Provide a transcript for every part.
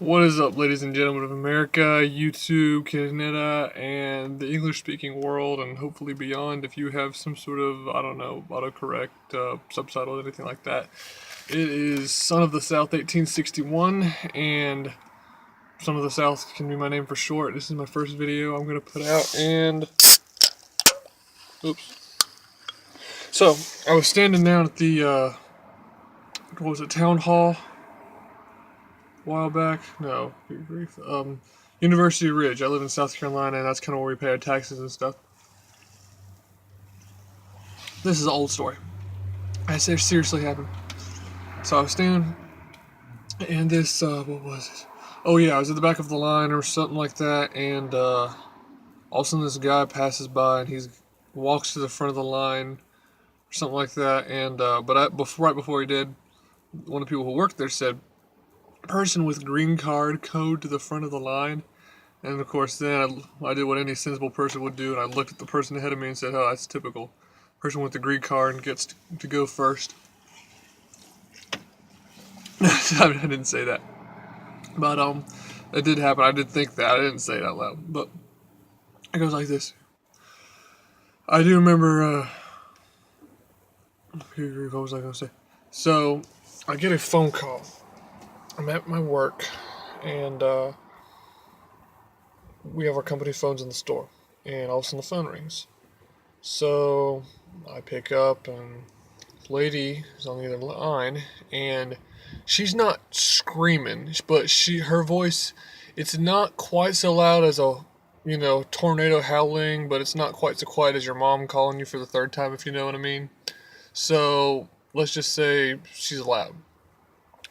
What is up, ladies and gentlemen of America, YouTube, Canada, and the English-speaking world, and hopefully beyond if you have some sort of, I don't know, autocorrect, subtitle, anything like that. It is Son of the South 1861, and Son of the South can be my name for short. This is my first video I'm going to put out, and... Oops. So, I was standing down at the, what was it, Town Hall? A while back. No, University Ridge. I live in South Carolina, and that's kind of where we pay our taxes and stuff. This is an old story. I say seriously happened. So I was standing, and this what was it? Oh yeah, I was at the back of the line or something like that, and all of a sudden this guy passes by, and he walks to the front of the line or something like that, and right before he did, one of the people who worked there said, "Person with green card code to the front of the line." And of course, then I did what any sensible person would do, and I looked at the person ahead of me and said, "Oh, that's typical. Person with the green card gets to go first." I didn't say that, but it did happen. I did think that. I didn't say it out loud, but it goes like this. I do remember. What was I gonna say? So I get a phone call. I'm at my work, and we have our company phones in the store, and all of a sudden the phone rings. So I pick up, and this lady is on the other line, and she's not screaming, but her voice, it's not quite so loud as a tornado howling, but it's not quite so quiet as your mom calling you for the third time, if you know what I mean. So let's just say she's loud.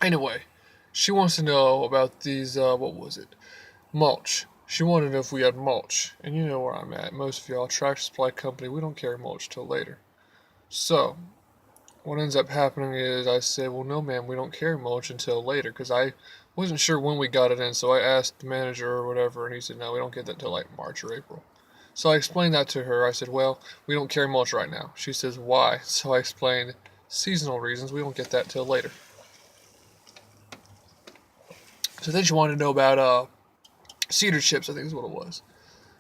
Anyway, she wants to know about these, what was it? Mulch. She wanted to know if we had mulch. And you know where I'm at. Most of y'all, Tractor Supply Company, we don't carry mulch till later. So, what ends up happening is I said, well, no, ma'am, we don't carry mulch until later, because I wasn't sure when we got it in. So I asked the manager or whatever, and he said, no, we don't get that till like March or April. So I explained that to her. I said, well, we don't carry mulch right now. She says, why? So I explained, seasonal reasons, we don't get that till later. So then she wanted to know about cedar chips, I think is what it was.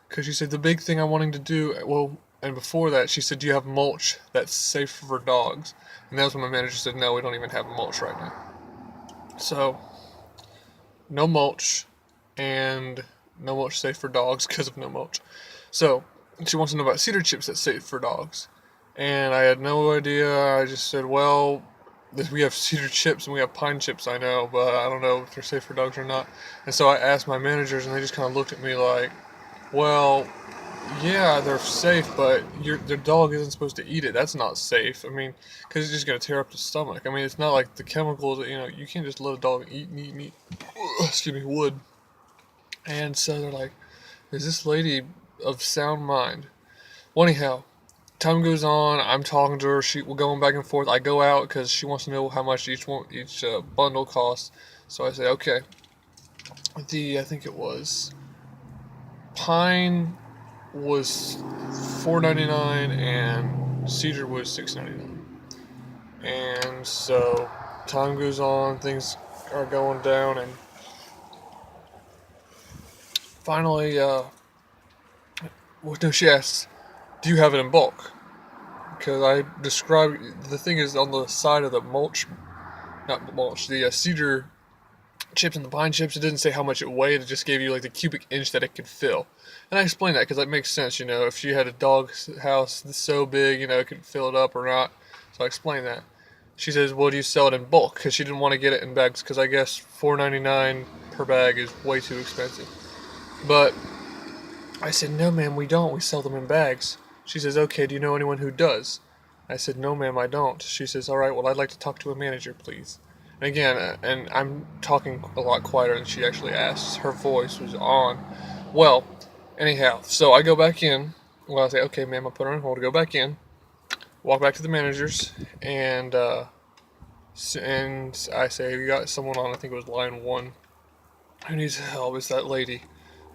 Because she said the big thing I'm wanting to do, well, and before that, she said, do you have mulch that's safe for dogs? And that was when my manager said, no, we don't even have mulch right now. So, no mulch, and no mulch safe for dogs because of no mulch. So, she wants to know about cedar chips that's safe for dogs. And I had no idea. I just said, well, we have cedar chips and we have pine chips, I know, but I don't know if they're safe for dogs or not. And so I asked my managers, and they just kind of looked at me like, well, yeah, they're safe, but the dog isn't supposed to eat it. That's not safe. I mean, because it's just going to tear up the stomach. I mean, it's not like the chemicals that, you can't just let a dog eat, excuse me, wood. And so they're like, is this lady of sound mind? Well, anyhow, time goes on. I'm talking to her. We're going back and forth. I go out because she wants to know how much each bundle costs. So I say, okay. I think it was pine was $4.99 and cedar was $6.99. And so time goes on. Things are going down, and finally, she asks, "Do you have it in bulk?" Because I described, the thing is on the side of the the cedar chips and the pine chips, it didn't say how much it weighed, it just gave you like the cubic inch that it could fill. And I explained that because that makes sense, if she had a dog house so big, it could fill it up or not. So I explained that. She says, well, do you sell it in bulk? Because she didn't want to get it in bags, because I guess $4.99 per bag is way too expensive. But I said, no, ma'am, we don't. We sell them in bags. She says, okay, do you know anyone who does? I said, no, ma'am, I don't. She says, all right, well, I'd like to talk to a manager, please. And again, and I'm talking a lot quieter than she actually asks. Her voice was on. Well, anyhow, so I go back in. Well, I say, okay, ma'am, I'll put her on hold. Go back in, walk back to the managers, and I say, we got someone on, I think it was line 1, who needs help. It's that lady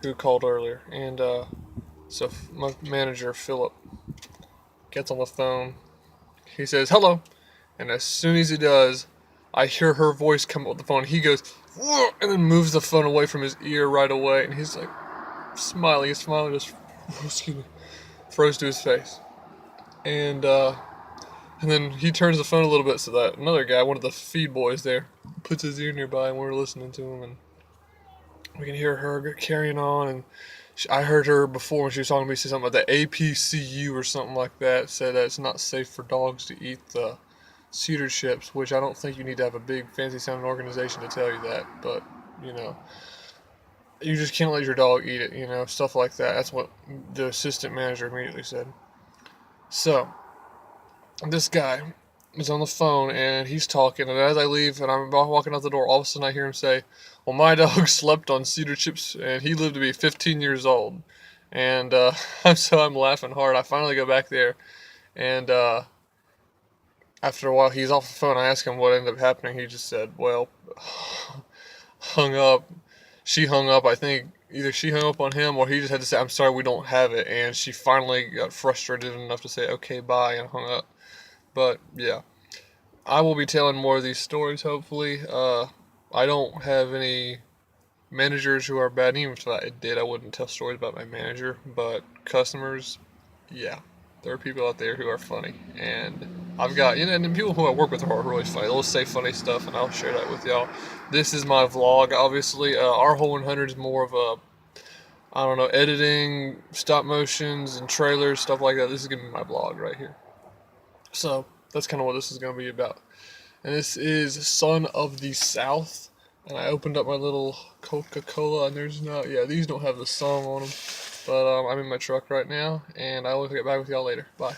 who called earlier. And so my manager, Philip, gets on the phone. He says, hello. And as soon as he does, I hear her voice come up with the phone. He goes, and then moves the phone away from his ear right away, and he's like smiling. His smile just excuse me, froze to his face, and then he turns the phone a little bit so that another guy, one of the feed boys there, puts his ear nearby, and we're listening to him, and we can hear her carrying on, and I heard her before when she was talking to me say something about the APCU or something like that, said that it's not safe for dogs to eat the cedar chips, which I don't think you need to have a big fancy sounding organization to tell you that, but you know, you just can't let your dog eat it, stuff like that. That's what the assistant manager immediately said. So, this guy is on the phone and he's talking, and as I leave and I'm walking out the door, all of a sudden I hear him say, well, my dog slept on cedar chips and he lived to be 15 years old. And so I'm laughing hard. I finally go back there, and after a while he's off the phone. I ask him what ended up happening. He just said, well, hung up. She hung up. I think either she hung up on him or he just had to say, I'm sorry, we don't have it. And she finally got frustrated enough to say, okay, bye, and hung up. But yeah, I will be telling more of these stories, hopefully. I don't have any managers who are bad. Even if I did, I wouldn't tell stories about my manager. But customers, yeah, there are people out there who are funny. And I've got, and the people who I work with are really funny. They'll say funny stuff, and I'll share that with y'all. This is my vlog, obviously. Our Whole 100 is more of a, I don't know, editing, stop motions, and trailers, stuff like that. This is going to be my vlog right here. So that's kind of what this is going to be about. And this is Son of the South. And I opened up my little Coca-Cola, and these don't have the song on them. But I'm in my truck right now, and I will get back with y'all later. Bye.